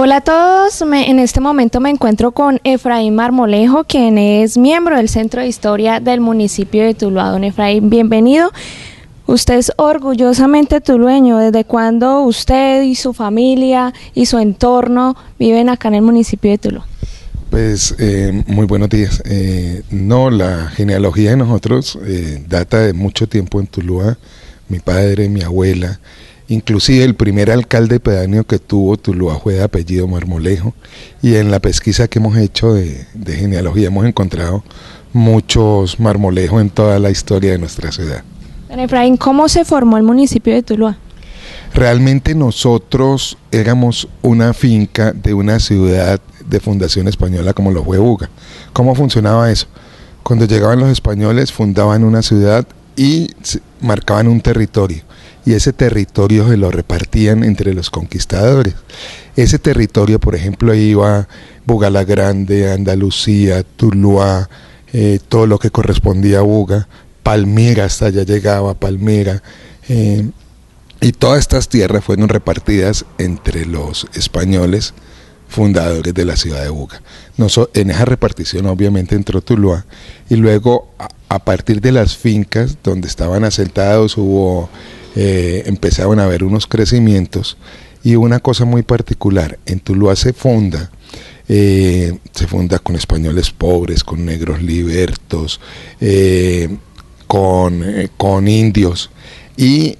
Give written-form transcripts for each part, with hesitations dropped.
Hola a todos, en este momento me encuentro con Efraín Marmolejo, quien es miembro del Centro de Historia del municipio de Tuluá. Don Efraín, bienvenido. Usted es orgullosamente tulueño. ¿Desde cuándo usted y su familia y su entorno viven acá en el municipio de Tuluá? Pues muy buenos días. No, la genealogía de nosotros data de mucho tiempo en Tuluá. Mi padre, mi abuela, inclusive el primer alcalde pedáneo que tuvo Tuluá fue de apellido Marmolejo, y en la pesquisa que hemos hecho de genealogía hemos encontrado muchos Marmolejos en toda la historia de nuestra ciudad. Don Efraín, ¿cómo se formó el municipio de Tuluá? Realmente nosotros éramos una finca de una ciudad de fundación española como lo fue Buga. ¿Cómo funcionaba eso? Cuando llegaban los españoles fundaban una ciudad y marcaban un territorio, y ese territorio se lo repartían entre los conquistadores. Ese territorio, por ejemplo, iba Buga la Grande, Andalucía, Tuluá, todo lo que correspondía a Buga, Palmira, hasta allá llegaba Palmira, y todas estas tierras fueron repartidas entre los españoles fundadores de la ciudad de Buga. En esa repartición obviamente entró Tuluá, y luego a partir de las fincas donde estaban asentados empezaron a haber unos crecimientos, y una cosa muy particular: en Tuluá se funda con españoles pobres, con negros libertos, con indios, y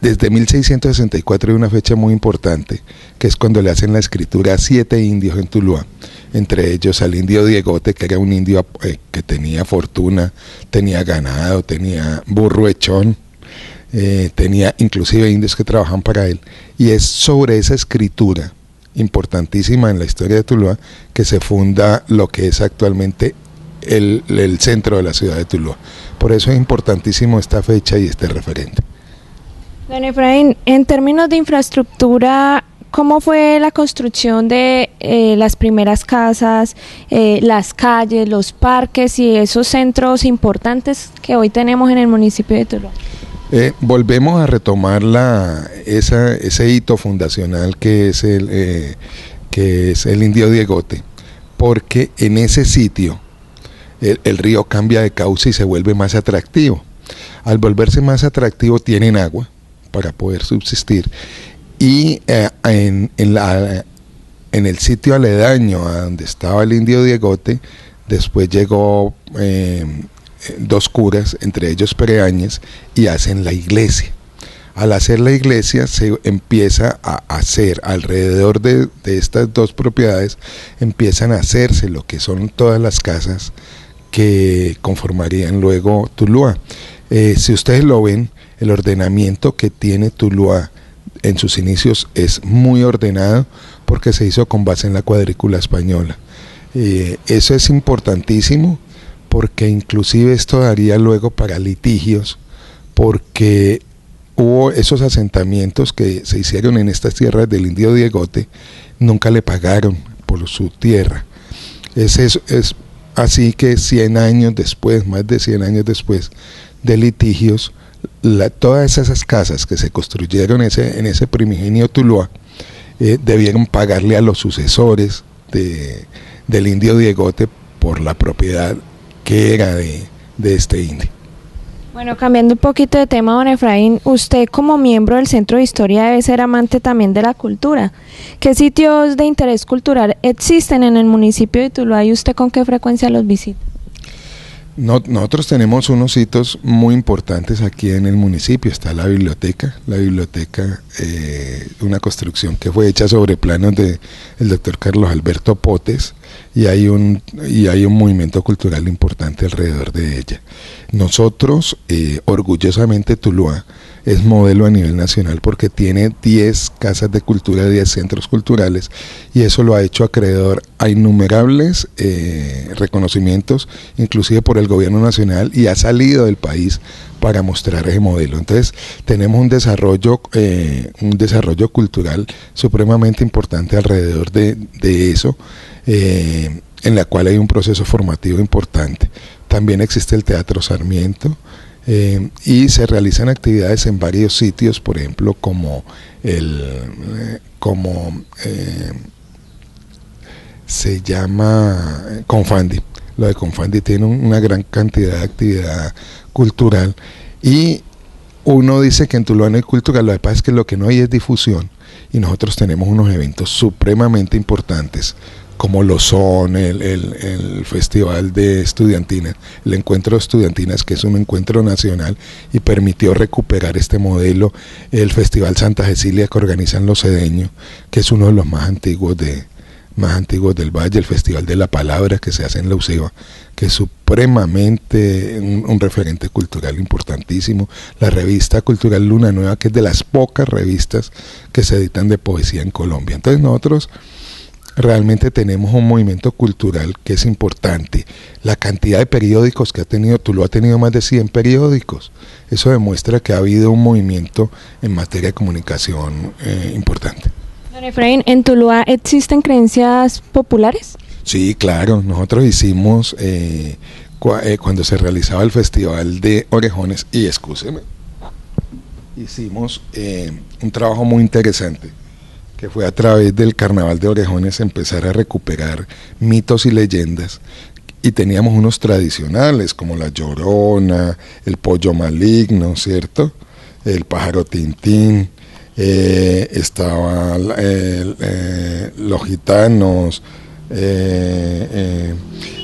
desde 1664 hay una fecha muy importante, que es cuando le hacen la escritura a 7 indios en Tuluá, entre ellos al indio Diegote, que era un indio que tenía fortuna, tenía ganado, tenía burro echón, tenía inclusive indios que trabajaban para él, y es sobre esa escritura importantísima en la historia de Tuluá que se funda lo que es actualmente el centro de la ciudad de Tuluá. Por eso es importantísimo esta fecha y este referente. Don Efraín, en términos de infraestructura, ¿cómo fue la construcción de las primeras casas, las calles, los parques y esos centros importantes que hoy tenemos en el municipio de Tuluá? Volvemos a retomar ese hito fundacional que es el indio Diegote, porque en ese sitio el río cambia de cauce y se vuelve más atractivo. Al volverse más atractivo tienen agua para poder subsistir, y en el sitio aledaño a donde estaba el indio Diegote, después llegó 2 curas, entre ellos Pereáñez, y hacen la iglesia. Al hacer la iglesia se empieza a hacer alrededor de estas 2 propiedades, empiezan a hacerse lo que son todas las casas que conformarían luego Tuluá. Si ustedes lo ven, el ordenamiento que tiene Tuluá en sus inicios es muy ordenado, porque se hizo con base en la cuadrícula española. Eso es importantísimo, porque inclusive esto daría luego para litigios, porque hubo esos asentamientos que se hicieron en estas tierras del indio Diegote, nunca le pagaron por su tierra. Es así que 100 años después, más de 100 años después de litigios, todas esas casas que se construyeron en ese primigenio Tuluá debieron pagarle a los sucesores del indio Diegote por la propiedad que era de este indio. Bueno, cambiando un poquito de tema, don Efraín, usted como miembro del Centro de Historia debe ser amante también de la cultura. ¿Qué sitios de interés cultural existen en el municipio de Tuluá y usted con qué frecuencia los visita? Nosotros tenemos unos sitios muy importantes aquí en el municipio. Está la biblioteca, una construcción que fue hecha sobre planos del doctor Carlos Alberto Potes, y hay un movimiento cultural importante alrededor de ella. Nosotros, orgullosamente, Tuluá es modelo a nivel nacional porque tiene 10 casas de cultura, 10 centros culturales, y eso lo ha hecho acreedor a innumerables reconocimientos, inclusive por el gobierno nacional, y ha salido del país para mostrar ese modelo. Entonces tenemos un desarrollo cultural supremamente importante alrededor de eso, en la cual hay un proceso formativo importante. También existe el Teatro Sarmiento, y se realizan actividades en varios sitios, por ejemplo, como se llama Confandi. Lo de Confandi tiene una gran cantidad de actividad cultural, y uno dice que en Tuluá no hay cultura. Lo que pasa es que lo que no hay es difusión, y nosotros tenemos unos eventos supremamente importantes, como lo son el Festival de Estudiantinas, el Encuentro de Estudiantinas, que es un encuentro nacional y permitió recuperar este modelo, el Festival Santa Cecilia, que organizan los cedeños, que es uno de los más antiguos del Valle, el Festival de la Palabra, que se hace en La Uceba, que es supremamente un referente cultural importantísimo, la revista cultural Luna Nueva, que es de las pocas revistas que se editan de poesía en Colombia. Entonces nosotros realmente tenemos un movimiento cultural que es importante. La cantidad de periódicos que ha tenido Tuluá, ha tenido más de 100 periódicos. Eso demuestra que ha habido un movimiento en materia de comunicación importante. Don Efraín, ¿en Tuluá existen creencias populares? Sí, claro. Nosotros hicimos, cuando se realizaba el Festival de Orejones, y excúseme, hicimos un trabajo muy interesante, que fue a través del Carnaval de Orejones empezar a recuperar mitos y leyendas, y teníamos unos tradicionales como la Llorona, el pollo maligno, ¿cierto? El pájaro Tintín, estaban los gitanos,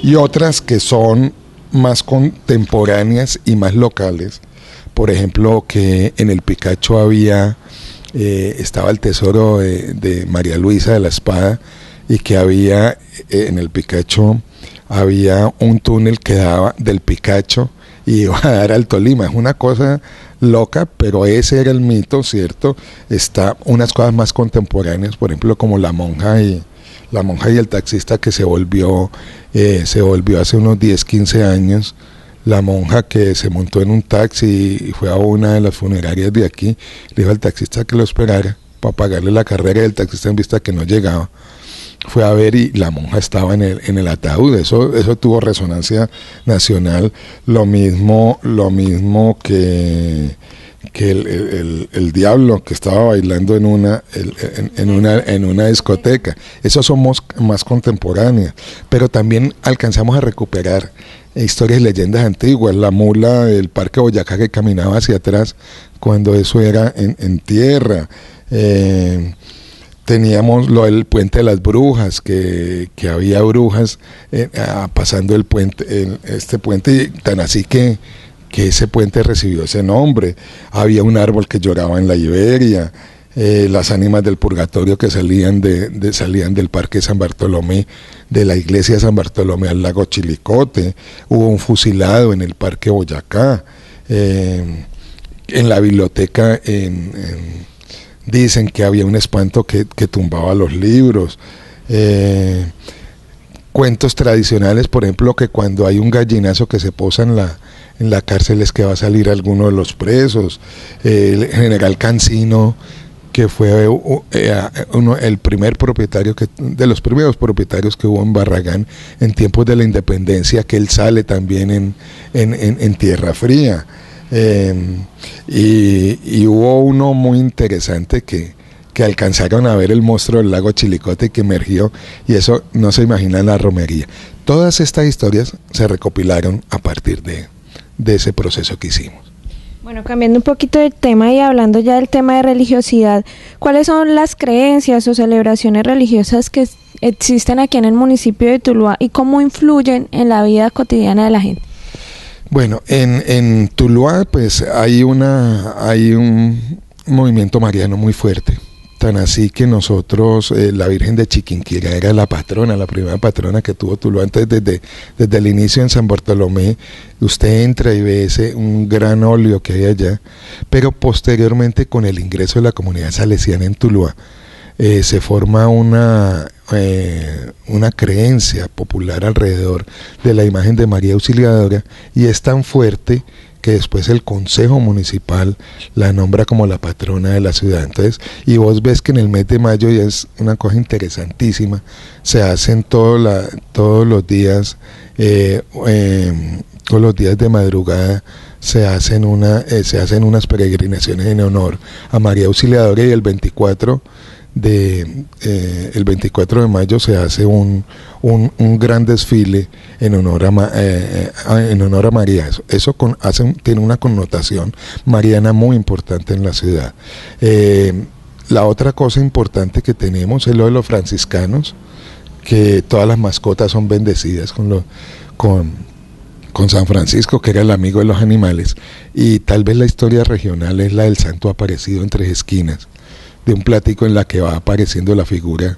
y otras que son más contemporáneas y más locales. Por ejemplo, que en el Picacho estaba el tesoro de María Luisa de la Espada, y que había en el Picacho había un túnel que daba del Picacho y iba a dar al Tolima. Es una cosa loca, pero ese era el mito, ¿cierto? Está unas cosas más contemporáneas, por ejemplo, como la monja y el taxista, que se volvió hace unos 10, 15 años. La monja que se montó en un taxi y fue a una de las funerarias de aquí, le dijo al taxista que lo esperara para pagarle la carrera, del taxista, en vista que no llegaba, fue a ver y la monja estaba en el ataúd. Eso tuvo resonancia nacional. Lo mismo que el diablo que estaba bailando en una discoteca. Esos somos más contemporáneos, pero también alcanzamos a recuperar historias y leyendas antiguas. La mula del Parque Boyacá que caminaba hacia atrás cuando eso era en tierra. Teníamos lo del puente de las brujas, que había brujas pasando el puente, este puente, tan así que ese puente recibió ese nombre. Había un árbol que lloraba en la Iberia, las ánimas del purgatorio que salían del Parque San Bartolomé, de la iglesia de San Bartolomé al lago Chilicote. Hubo un fusilado en el Parque Boyacá, en la biblioteca dicen que había un espanto que tumbaba los libros. Cuentos tradicionales, por ejemplo, que cuando hay un gallinazo que se posa en la cárcel es que va a salir alguno de los presos. El general Cancino, que fue el primer propietario, de los primeros propietarios que hubo en Barragán en tiempos de la independencia, que él sale también en Tierra Fría. Y hubo uno muy interesante que alcanzaron a ver el monstruo del lago Chilicote, que emergió, y eso no se imagina en la romería. Todas estas historias se recopilaron a partir de ese proceso que hicimos. Bueno, cambiando un poquito de tema y hablando ya del tema de religiosidad, ¿cuáles son las creencias o celebraciones religiosas que existen aquí en el municipio de Tuluá y cómo influyen en la vida cotidiana de la gente? Bueno, en Tuluá pues hay un movimiento mariano muy fuerte, tan así que nosotros, la Virgen de Chiquinquirá era la primera patrona que tuvo Tuluá. Entonces desde el inicio en San Bartolomé usted entra y ve un gran óleo que hay allá, pero posteriormente con el ingreso de la comunidad salesiana en Tuluá, se forma una creencia popular alrededor de la imagen de María Auxiliadora, y es tan fuerte que después el Consejo Municipal la nombra como la patrona de la ciudad. Entonces, y vos ves que en el mes de mayo, y es una cosa interesantísima, se hacen todos los días de madrugada, se hacen unas peregrinaciones en honor a María Auxiliadora, y el 24 de mayo se hace un gran desfile en honor a María. Eso tiene una connotación mariana muy importante en la ciudad. La otra cosa importante que tenemos es lo de los franciscanos, que todas las mascotas son bendecidas con San Francisco, que era el amigo de los animales, y tal vez la historia regional es la del Santo Aparecido en Tres Esquinas, de un plático en la que va apareciendo la figura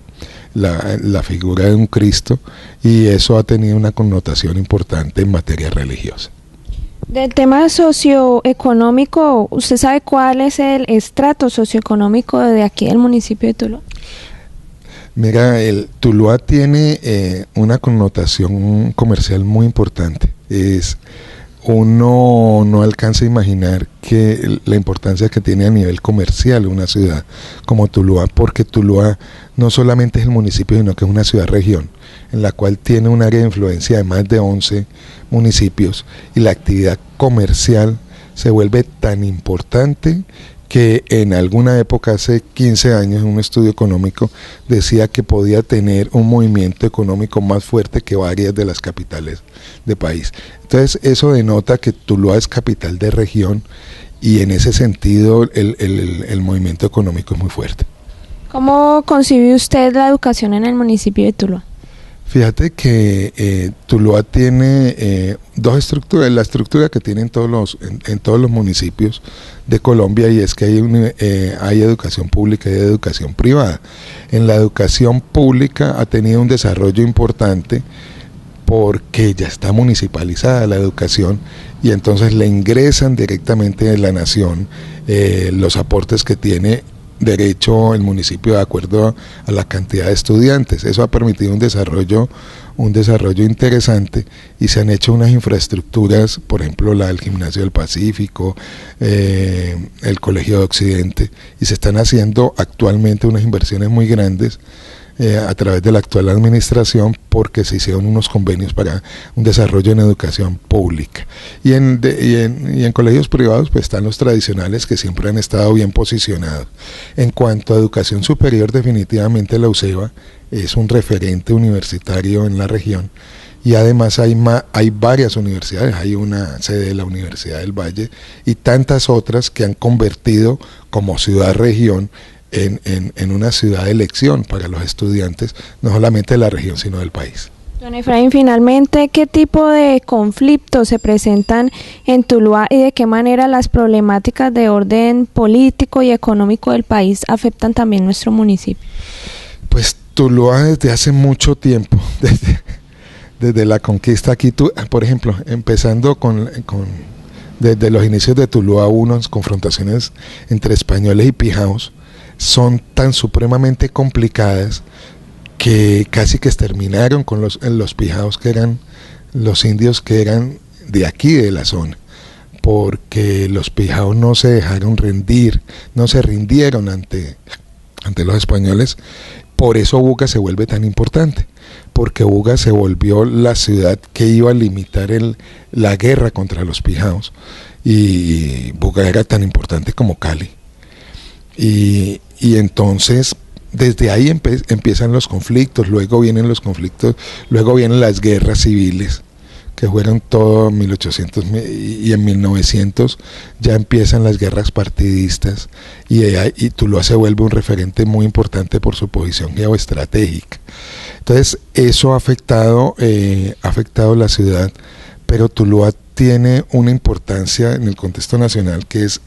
de un Cristo, y eso ha tenido una connotación importante en materia religiosa. Del tema socioeconómico, ¿usted sabe cuál es el estrato socioeconómico de aquí del municipio de Tuluá? Mira, Tuluá tiene una connotación comercial muy importante. Uno no alcanza a imaginar la importancia que tiene a nivel comercial una ciudad como Tuluá, porque Tuluá no solamente es el municipio, sino que es una ciudad-región, en la cual tiene un área de influencia de más de 11 municipios, y la actividad comercial se vuelve tan importante que en alguna época, hace 15 años, un estudio económico decía que podía tener un movimiento económico más fuerte que varias de las capitales de país. Entonces eso denota que Tuluá es capital de región, y en ese sentido el movimiento económico es muy fuerte. ¿Cómo concibe usted la educación en el municipio de Tuluá? Fíjate que Tuluá tiene dos estructuras, la estructura que tienen en todos los municipios de Colombia, y es que hay educación pública y educación privada. En la educación pública ha tenido un desarrollo importante porque ya está municipalizada la educación, y entonces le ingresan directamente de la nación los aportes que tiene derecho el municipio de acuerdo a la cantidad de estudiantes. Eso ha permitido un desarrollo interesante, y se han hecho unas infraestructuras, por ejemplo el Gimnasio del Pacífico, el Colegio de Occidente, y se están haciendo actualmente unas inversiones muy grandes a través de la actual administración, porque se hicieron unos convenios para un desarrollo en educación pública. Y en colegios privados pues están los tradicionales, que siempre han estado bien posicionados. En cuanto a educación superior, definitivamente la UCEBA es un referente universitario en la región, y además hay varias universidades. Hay una sede de la Universidad del Valle y tantas otras que han convertido como ciudad-región en una ciudad de elección para los estudiantes, no solamente de la región, sino del país. Don Efraín, finalmente, ¿qué tipo de conflictos se presentan en Tuluá, y de qué manera las problemáticas de orden político y económico del país afectan también nuestro municipio? Pues Tuluá desde hace mucho tiempo, desde la conquista aquí, por ejemplo, empezando desde los inicios de Tuluá, unas confrontaciones entre españoles y pijaos son tan supremamente complicadas que casi que exterminaron con los pijaos, que eran los indios que eran de aquí, de la zona, porque los pijaos no se dejaron rendir, no se rindieron ante los españoles. Por eso Buga se vuelve tan importante, porque Buga se volvió la ciudad que iba a limitar la guerra contra los pijaos, y Buga era tan importante como Cali. Y entonces desde ahí empiezan los conflictos, luego vienen las guerras civiles, que fueron todo en 1800, y en 1900 ya empiezan las guerras partidistas, y Tuluá se vuelve un referente muy importante por su posición geoestratégica. Entonces eso ha afectado la ciudad, pero Tuluá tiene una importancia en el contexto nacional, que es,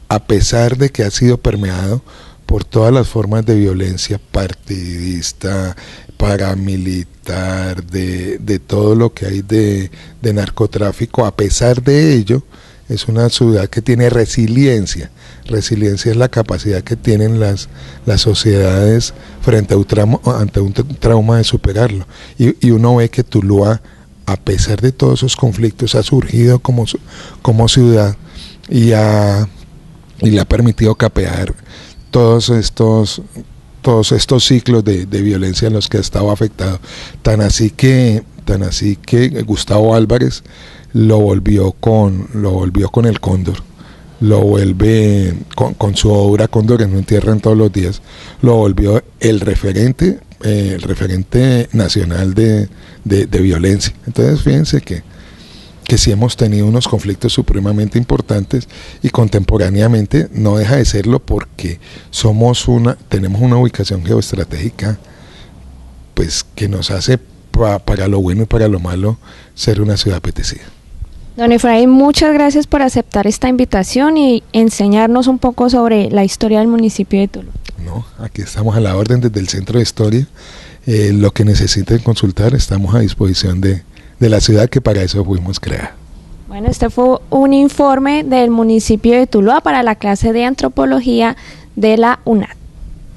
a pesar de que ha sido permeado por todas las formas de violencia partidista, paramilitar, de todo lo que hay de narcotráfico, a pesar de ello, es una ciudad que tiene resiliencia. Resiliencia es la capacidad que tienen las sociedades frente ante un trauma de superarlo. Y uno ve que Tuluá, a pesar de todos esos conflictos, ha surgido como ciudad, y le ha permitido capear todos estos ciclos de violencia en los que ha estado afectado. Tan así que Tan así que Gustavo Álvarez lo volvió con el Cóndor, lo vuelve con su obra Cóndores no entierran todos los días, lo volvió el referente nacional de violencia. Entonces fíjense que sí hemos tenido unos conflictos supremamente importantes, y contemporáneamente no deja de serlo porque tenemos una ubicación geoestratégica pues que nos hace para lo bueno y para lo malo ser una ciudad apetecida. Don Efraín, muchas gracias por aceptar esta invitación y enseñarnos un poco sobre la historia del municipio de Tuluá. No, aquí estamos a la orden desde el Centro de Historia. Lo que necesiten consultar, estamos a disposición de la ciudad, que para eso fuimos creados. Bueno, este fue un informe del municipio de Tuluá para la clase de antropología de la UNAD.